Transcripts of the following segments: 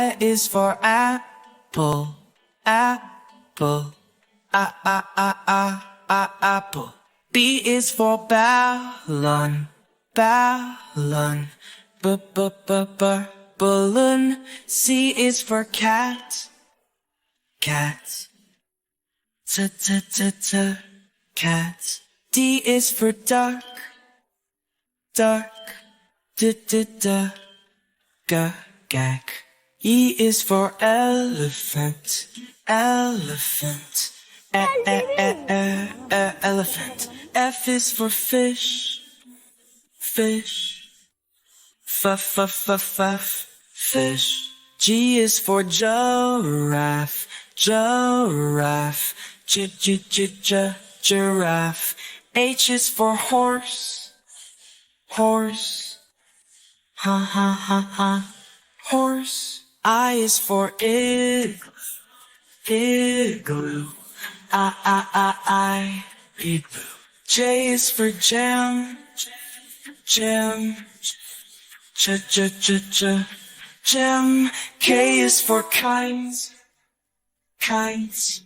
A is for apple, apple. Apple. B is for ballon, ballon. Balloon. C is for cat, cat. Cat. D is for duck, duck. Gag. E is for elephant, elephant. Elephant. F is for fish, fish. Fish. G is for giraffe, giraffe. Giraffe. H is for horse, horse. Horse. I is for igloo. Igloo. J is for jam, jam. Jam. K is for kites, kites.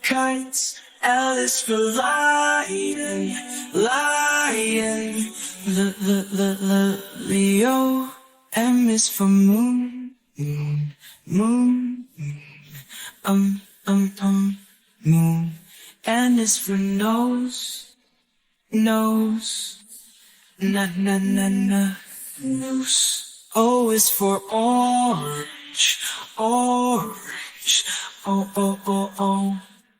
Kites. L is for lion, lion. Leo. M is for moon, moon. Moon. N is for nose, nose. Noose. O is for orange, orange.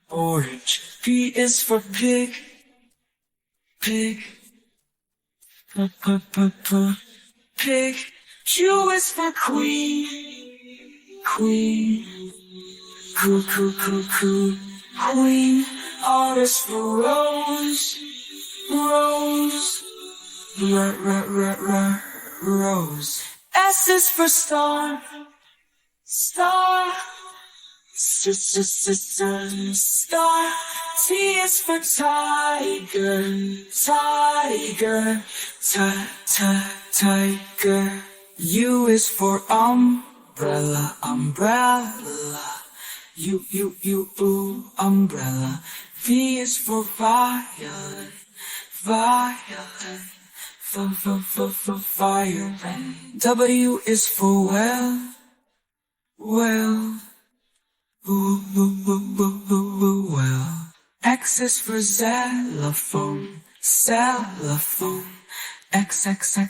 Orange. P is for pig, pig. Pig. Q is for queen, queen. Queen. R is for rose, rose. Rose. S is for star, star. Star. T is for tiger, tiger. Tiger. U is for umbrella, umbrella. Umbrella. V is for violet, violet. Fire. W is for well, well. Well. X is for xylophone, xylophone.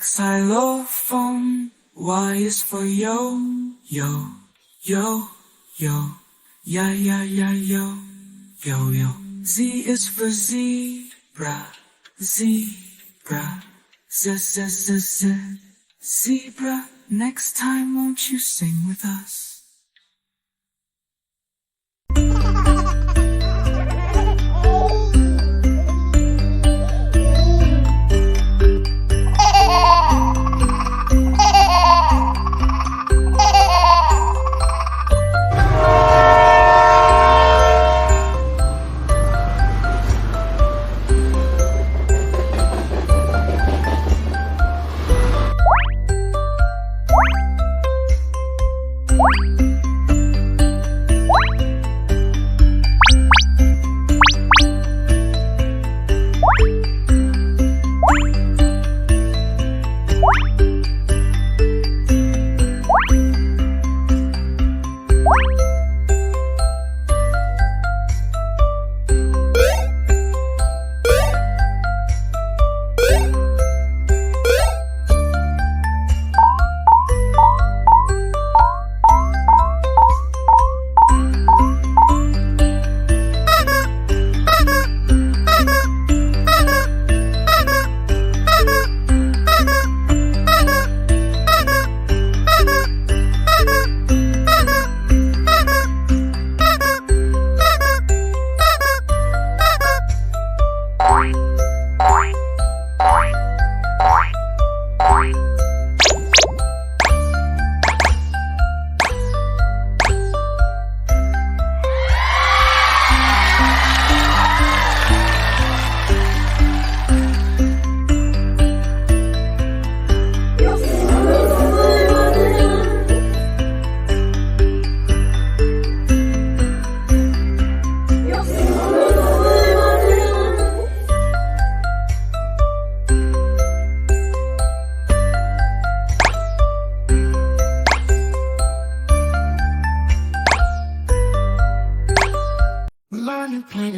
Xylophone. Y is for yo, yo. Yo. Z is for zebra, zebra. Zebra. Next time, won't you sing with us?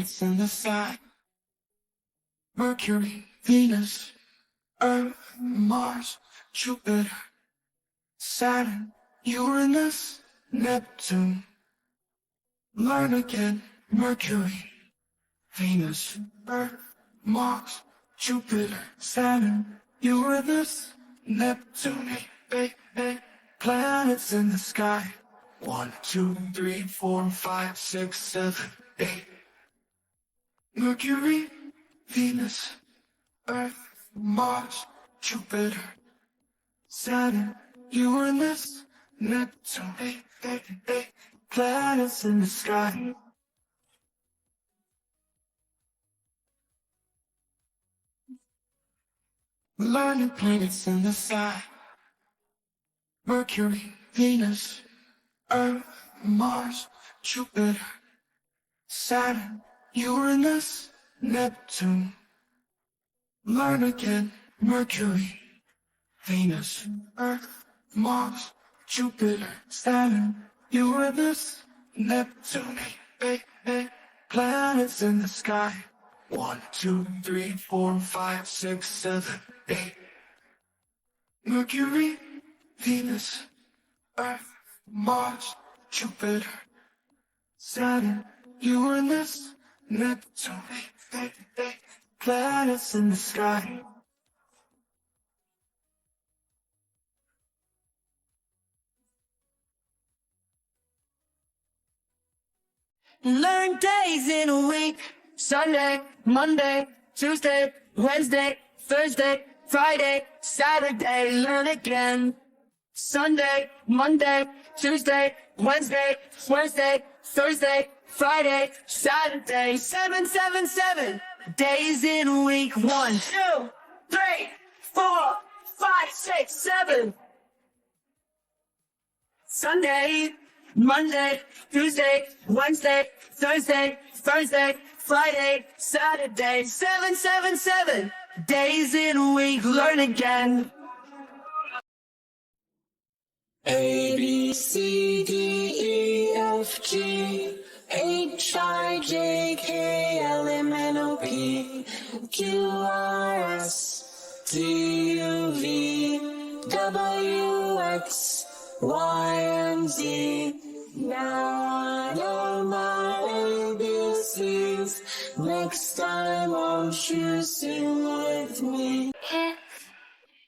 planets in the sky. Mercury, Venus, Earth, Mars, Jupiter, Saturn, Uranus, Neptune. Learn again. Mercury, Venus, Earth, Mars, Jupiter, Saturn, Uranus, Neptune. Planets in the sky. 1, 2, 3, 4, 5, 6, 7, 8. Mercury, Venus, Earth, Mars, Jupiter, Saturn, Uranus, Neptune. Planets in the sky. Learning planets in the sky. Mercury, Venus, Earth, Mars, Jupiter, Saturn, Uranus, Neptune. Learn again. Mercury, Venus, Earth, Mars, Jupiter, Saturn, Uranus, Neptune. Planets in the sky. 1, 2, 3, 4, 5, 6, 7, 8. Mercury, Venus, Earth, Mars, Jupiter, Saturn, Uranus, Neptune. Planets in the sky. Learn days in a week. Sunday, Monday, Tuesday, Wednesday, Thursday, Friday, Saturday. Learn again. Sunday, Monday, Tuesday, Wednesday, Thursday, Friday, Saturday. 7, 7, 7 days in a week. 1, 2, 3, 4, 5, 6, 7. Sunday, Monday, Tuesday, Wednesday, Thursday, Friday, Saturday. 7, 7, 7 days in a week. Learn again. A, B, C, D, E, F, G, H, I, J, K, L, M, N, O, P, Q, R, S, T, U, V, W, X, Y, and Z. Now I know my ABCs. Next time won't you sing with me?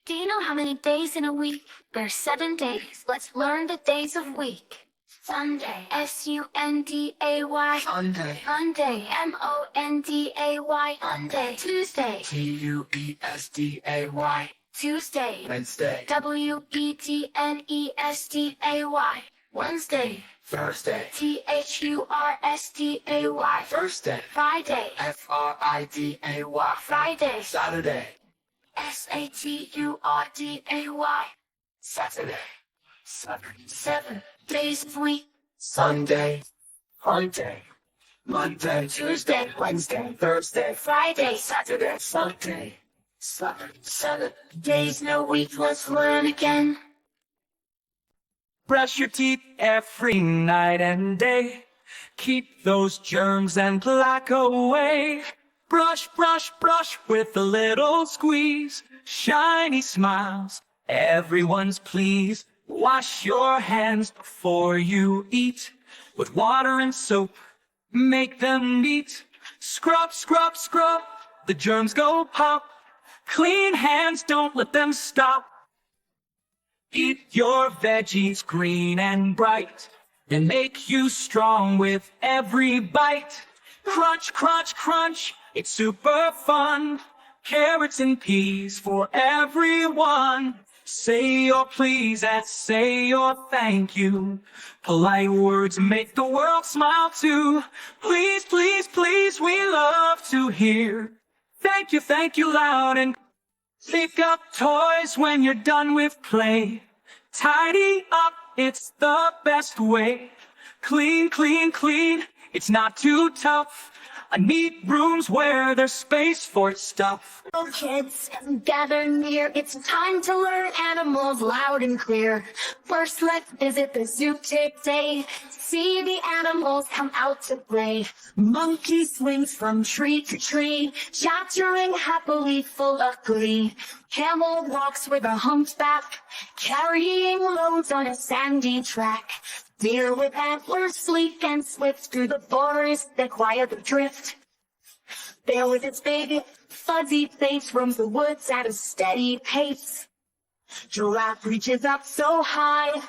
Do you know how many days in a week? There's 7 days. Let's learn the days of week. Sunday, S-U-N-D-A-Y. Sunday. Monday, M-O-N-D-A-Y. Monday. Tuesday, T-U-E-S-D-A-Y. Tuesday. Wednesday. W-E-T-N-E-S-D-A-Y. Wednesday. Thursday. T-H-U-R-S-D-A-Y. Thursday. Friday. F-R-I-D-A-Y. Friday. Saturday. S-A-T-U-R-D-A-Y. Saturday. 7 days of week. Sunday. Monday. Monday. Tuesday. Wednesday. Thursday. Friday. Saturday. Sunday. 7 days in a week. Let's learn again. Brush your teeth every night and day. Keep those germs and plaque away. Brush, brush, brush with a little squeeze. Shiny smiles, everyone's pleased. Wash your hands before you eat. With water and soap, make them neat. Scrub, scrub, scrub, the germs go pop. Clean hands, don't let them stop. Eat your veggies green and bright, and make you strong with every bite. Crunch, crunch, crunch, it's super fun. Carrots and peas for everyone. Say your please and say your thank you. Polite words make the world smile too. Please, please, please, we love to hear thank you loud and pick up toys when you're done with play. Tidy up, it's the best way. Clean, clean, clean, it's not too tough. I need rooms where there's space for stuff. Oh, kids, gather near. It's time to learn animals loud and clear. First, let's visit the zoo today. See the animals come out to play. Monkey swings from tree to tree, chattering happily full of glee. Camel walks with a humpback, carrying loads on a sandy track. Deer with antlers sleek and swift through the forest that quiet the drift. Bear with its big, fuzzy face roams the woods at a steady pace. Giraffe reaches up so high,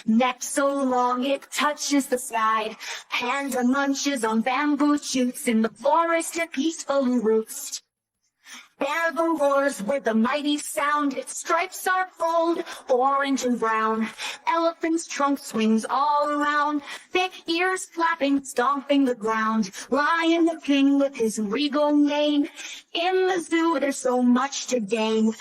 neck so long it touches the sky. Panda munches on bamboo shoots in the forest to peacefully roost. Bear roars with a mighty sound, its stripes are gold, orange and brown. Elephant's trunk swings all around, thick ears flapping, stomping the ground. Lion the king with his regal mane, in the zoo there's so much to gain.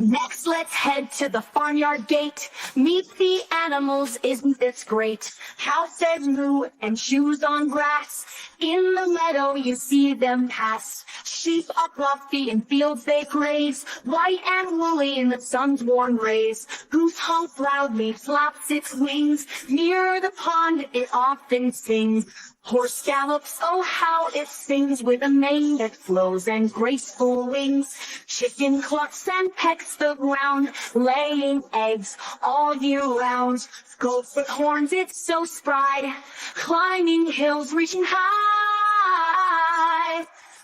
Next, let's head to the farmyard gate. Meet the animals, isn't this great? Cows says moo and chews on grass. In the meadow you see them pass. Sheep are fluffy in fields they graze, white and woolly in the sun's warm rays. Goose honks loudly, flaps its wings. Near the pond it often sings. Horse gallops, oh how it sings, with a mane that flows and graceful wings. Chicken clucks and pecks the ground, laying eggs all year round. Goats with horns, it's so spry, climbing hills, reaching high.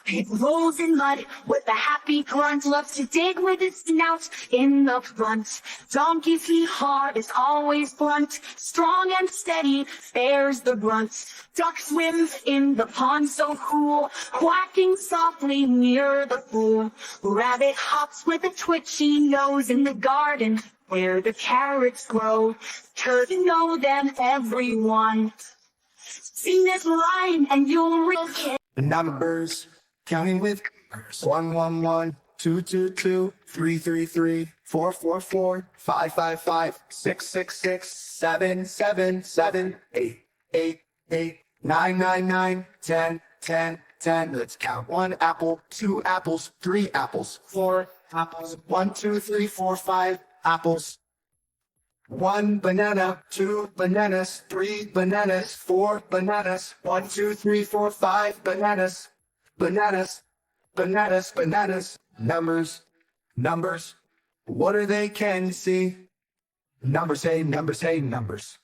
It rolls in mud with a happy grunt, loves to dig with its snout in the front. Donkey's hee-haw is always blunt, strong and steady, bears the brunt. Duck swims in the pond so cool, quacking softly near the pool. Rabbit hops with a twitchy nose in the garden where the carrots grow. Turd know them, everyone. Sing this line and you'll real kid. The numbers, counting with numbers. 1, 1, 1, 2, 2, 2, 3, 3, 3, 4, 4, 4, 5, 5, 5, 6, 6, 6, 7, 7, 7, 8, 8, 8, 9, 9, 9, 10, 10, 10. Let's count. 1 apple, 2 apples, 3 apples, 4 apples, 1, 2, 3, 4, 5 apples. 1 banana, 2 bananas, 3 bananas, 4 bananas, 1, 2, 3, 4, 5 bananas, bananas, bananas, bananas. Numbers, numbers, what are they can see? Numbers, hey, numbers, hey, numbers.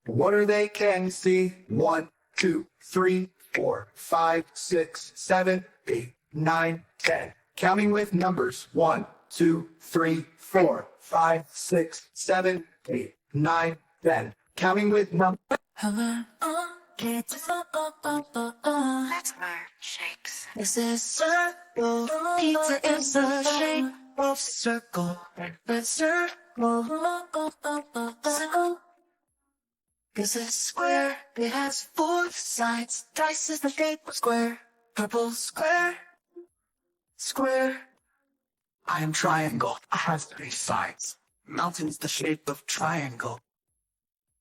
What are they can see? 1, 2, 3, 4, 5, 6, 7, 8, 9, 10. Counting with numbers. 1, 2, 3, 4, 5, 6, 7, 8, 9, 10. Counting with numbers. Let's learn shakes. This is circle. Pizza is the shape of circle. Breakfast circle. Circle. This is square. It has 4 sides. Dice is the shape of square. Purple square. Square. I am triangle. I have 3 sides. Mountain's the shape of triangle.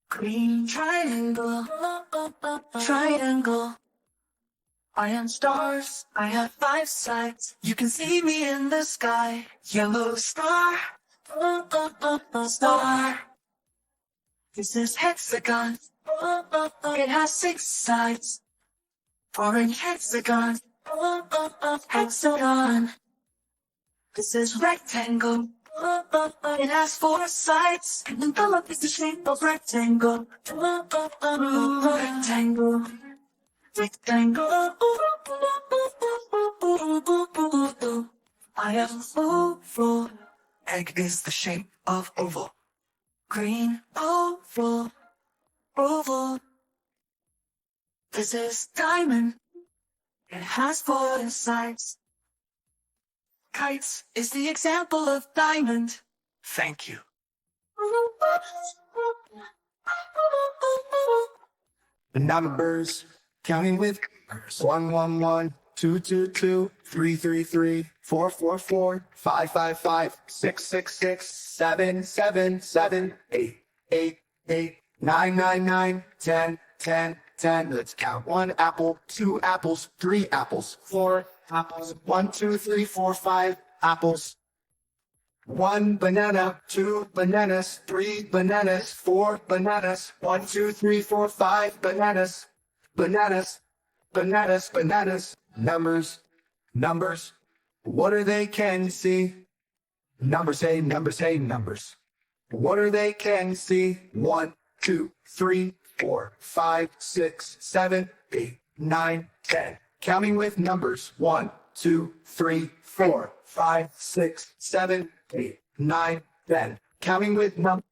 Green triangle. Triangle. I am stars. I have 5 sides. You can see me in the sky. Yellow star. Star. This is hexagon. It has 6 sides. Orange hexagon. Hexagon. This is rectangle. It has 4 sides. And envelope is the shape of rectangle. Rectangle. Rectangle. I am oval. Egg is the shape of oval. Green oval. Oval. This is diamond. It has 4 sides. Kites is the example of diamond. Thank you. The numbers, counting with numbers. 1, 1, 1, 2, 2, 2, 3, 3, 3, 4, 4, 4, 5, 5, 5, 6, 6, 6, 7, 7, 7, 8, 8, 8, 9, 9, 9, 10, 10, 10. Let's count. 1 apple, 2 apples, 3 apples, 4 apples. 1, 2, 3, 4, 5 apples. 1 banana, 2 bananas, 3 bananas, 4 bananas. 1, 2, 3, 4, 5 bananas. Bananas, bananas, bananas. Numbers, numbers. What are they? Can you see? Numbers, hey, numbers, hey, numbers. What are they? Can you see? 1, 2, 3, 4, 5, 6, 7, 8, 9, 10. Counting with numbers. 1, 2, 3, 4, 5, 6, 7, 8, 9, 10. Counting with numbers.